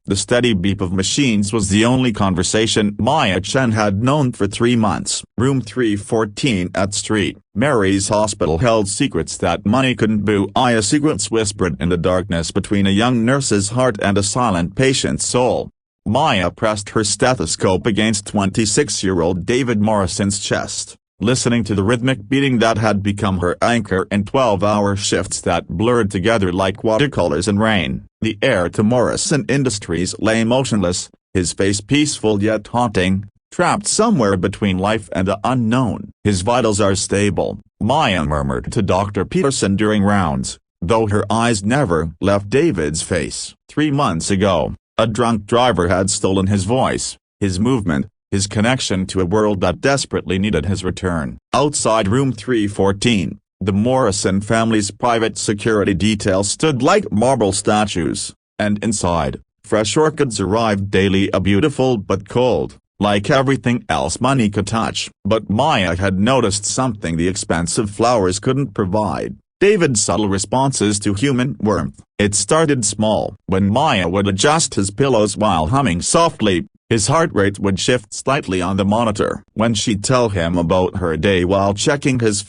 The steady beep of machines was the only conversation Maya Chen had known for 3 months. Room 314 at St. Mary's Hospital held secrets that money couldn't buy. Secrets whispered in the darkness between a young nurse's heart and a silent patient's soul. Maya pressed her stethoscope against 26-year-old David Morrison's chest, listening to the rhythmic beating that had become her anchor in 12-hour shifts that blurred together like watercolors in rain. The heir to Morrison Industries lay motionless, his face peaceful yet haunting, trapped somewhere between life and the unknown. "His vitals are stable," Maya murmured to Dr. Peterson during rounds, though her eyes never left David's face. 3 months ago, a drunk driver had stolen his voice, his movement, his connection to a world that desperately needed his return. Outside room 314, the Morrison family's private security detail stood like marble statues, and inside, fresh orchids arrived daily, beautiful but cold, like everything else money could touch. But Maya had noticed something the expensive flowers couldn't provide: David's subtle responses to human warmth. It started small. When Maya would adjust his pillows while humming softly, his heart rate would shift slightly on the monitor. When she'd tell him about her day while checking his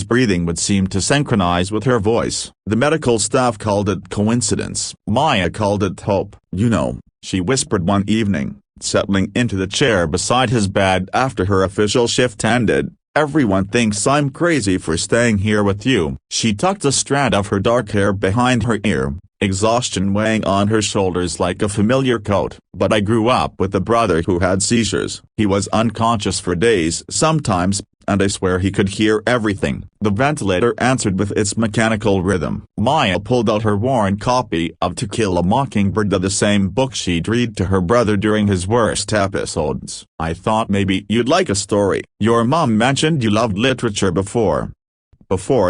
breathing would seem to synchronize with her voice. The medical staff called it coincidence. Maya called it hope. "You know," she whispered one evening, settling into the chair beside his bed after her official shift ended, "everyone thinks I'm crazy for staying here with you." She tucked a strand of her dark hair behind her ear, exhaustion weighing on her shoulders like a familiar coat. "But I grew up with a brother who had seizures. He was unconscious for days sometimes, and I swear he could hear everything." The ventilator answered with its mechanical rhythm. Maya pulled out her worn copy of To Kill a Mockingbird, the same book she'd read to her brother during his worst episodes. "I thought maybe you'd like a story. Your mom mentioned you loved literature before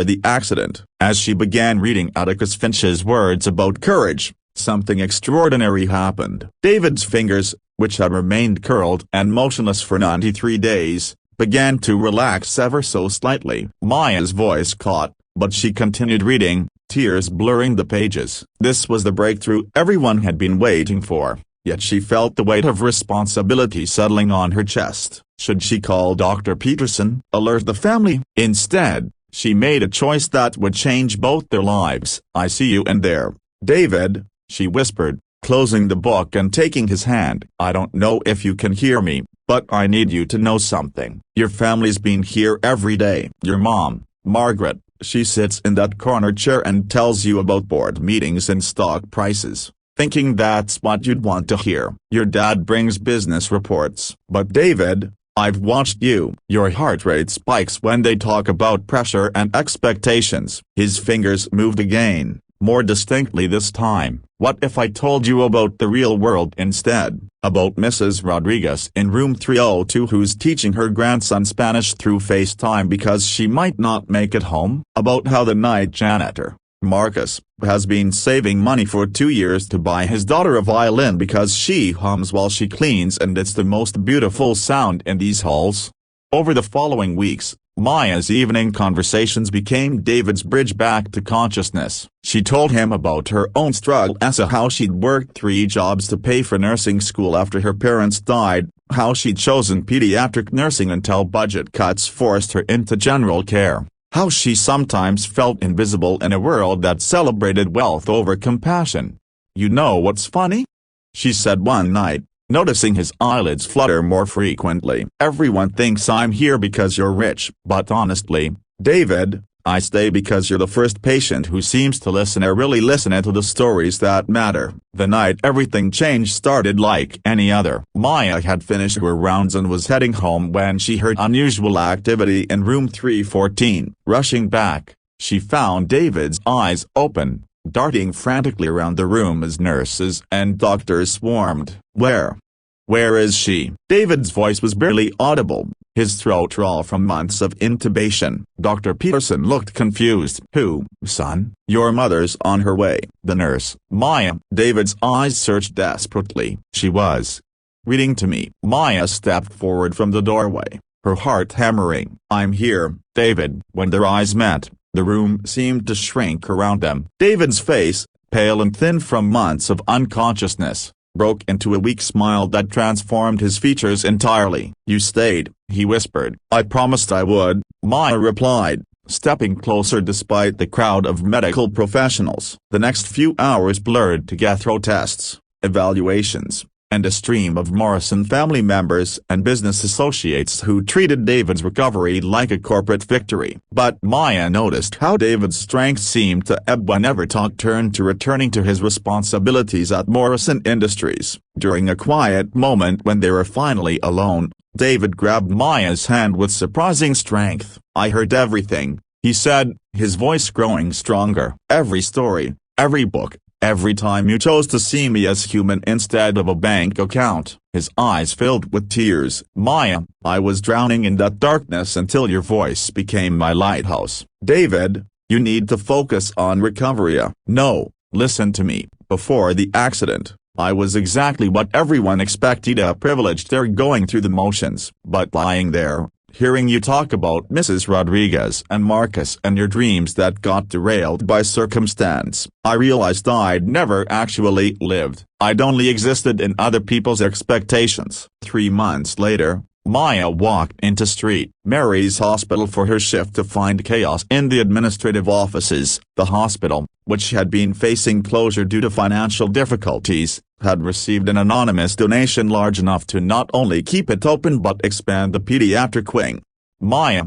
the accident." As she began reading Atticus Finch's words about courage, something extraordinary happened. David's fingers, which had remained curled and motionless for 93 days, began to relax ever so slightly. Maya's voice caught, but she continued reading, tears blurring the pages. This was the breakthrough everyone had been waiting for, yet she felt the weight of responsibility settling on her chest. Should she call Dr. Peterson, alert the family? Instead, she made a choice that would change both their lives. "I see you in there, David," she whispered, closing the book and taking his hand. "I don't know if you can hear me, but I need you to know something. Your family's been here every day. Your mom, Margaret, she sits in that corner chair and tells you about board meetings and stock prices, thinking that's what you'd want to hear. Your dad brings business reports. But David, I've watched you. Your heart rate spikes when they talk about pressure and expectations." His fingers moved again, more distinctly this time. "What if I told you about the real world instead? About Mrs. Rodriguez in room 302 who's teaching her grandson Spanish through FaceTime because she might not make it home? About how the night janitor, Marcus, has been saving money for 2 years to buy his daughter a violin because she hums while she cleans and it's the most beautiful sound in these halls?" Over the following weeks, Maya's evening conversations became David's bridge back to consciousness. She told him about her own struggle, as to how she'd worked 3 jobs to pay for nursing school after her parents died, how she'd chosen pediatric nursing until budget cuts forced her into general care, how she sometimes felt invisible in a world that celebrated wealth over compassion. "You know what's funny?" she said one night, noticing his eyelids flutter more frequently. "Everyone thinks I'm here because you're rich. But honestly, David, I stay because you're the first patient who seems to listen or really listen to the stories that matter." The night everything changed started like any other. Maya had finished her rounds and was heading home when she heard unusual activity in room 314. Rushing back, she found David's eyes open, darting frantically around the room as nurses and doctors swarmed. Where is she?" David's voice was barely audible, his throat raw from months of intubation. Dr. Peterson looked confused. "Who, son?" "Your mother's on her way." "The nurse." "Maya." David's eyes searched desperately. "She was reading to me." Maya stepped forward from the doorway, her heart hammering. "I'm here, David." When their eyes met, the room seemed to shrink around them. David's face, pale and thin from months of unconsciousness, broke into a weak smile that transformed his features entirely. "You stayed," he whispered. "I promised I would," Maya replied, stepping closer despite the crowd of medical professionals. The next few hours blurred together tests, evaluations, and a stream of Morrison family members and business associates who treated David's recovery like a corporate victory. But Maya noticed how David's strength seemed to ebb whenever talk turned to returning to his responsibilities at Morrison Industries. During a quiet moment when they were finally alone, David grabbed Maya's hand with surprising strength. "I heard everything," he said, his voice growing stronger. "Every story, every book, every time you chose to see me as human instead of a bank account." His eyes filled with tears. "Maya, I was drowning in that darkness until your voice became my lighthouse." "David, you need to focus on recovery." "No, listen to me. Before the accident, I was exactly what everyone expected, a privileged. They're going through the motions. But lying there, hearing you talk about Mrs. Rodriguez and Marcus and your dreams that got derailed by circumstance, I realized I'd never actually lived. I'd only existed in other people's expectations." 3 months later, Maya walked into St. Mary's Hospital for her shift to find chaos in the administrative offices. The hospital, which had been facing closure due to financial difficulties, had received an anonymous donation large enough to not only keep it open but expand the pediatric wing. Maya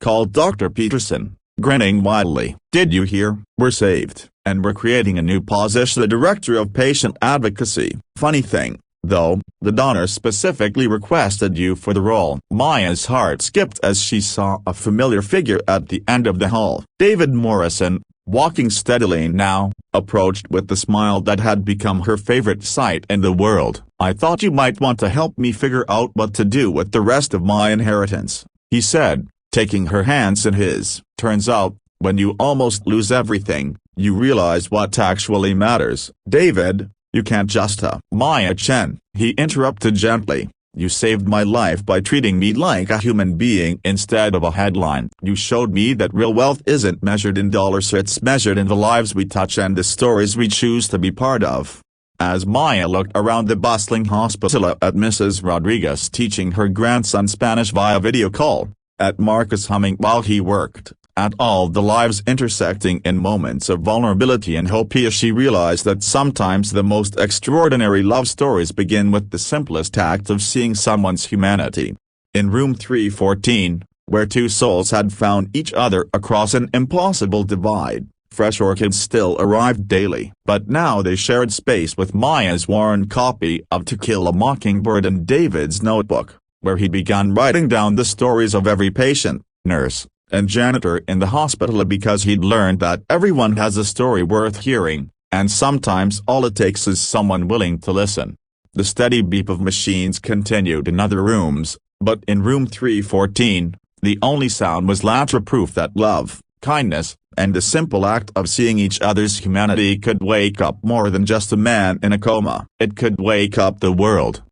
called Dr. Peterson, grinning widely. "Did you hear? We're saved, and we're creating a new position, the Director of Patient Advocacy. Funny thing, though, the donor specifically requested you for the role." Maya's heart skipped as she saw a familiar figure at the end of the hall. David Morrison, walking steadily now, approached with the smile that had become her favorite sight in the world. "I thought you might want to help me figure out what to do with the rest of my inheritance," he said, taking her hands in his. "Turns out, when you almost lose everything, you realize what actually matters." "David, you can't just Maya Chen," he interrupted gently. "You saved my life by treating me like a human being instead of a headline. You showed me that real wealth isn't measured in dollars, it's measured in the lives we touch and the stories we choose to be part of." As Maya looked around the bustling hospital, at Mrs. Rodriguez teaching her grandson Spanish via video call, at Marcus humming while he worked, at all the lives intersecting in moments of vulnerability and hope, she realized that sometimes the most extraordinary love stories begin with the simplest act of seeing someone's humanity. In room 314, where two souls had found each other across an impossible divide, fresh orchids still arrived daily. But now they shared space with Maya's worn copy of To Kill a Mockingbird and David's notebook, where he began writing down the stories of every patient, nurse, and janitor in the hospital, because he'd learned that everyone has a story worth hearing, and sometimes all it takes is someone willing to listen. The steady beep of machines continued in other rooms, but in room 314, the only sound was laughter, proof that love, kindness, and the simple act of seeing each other's humanity could wake up more than just a man in a coma. It could wake up the world.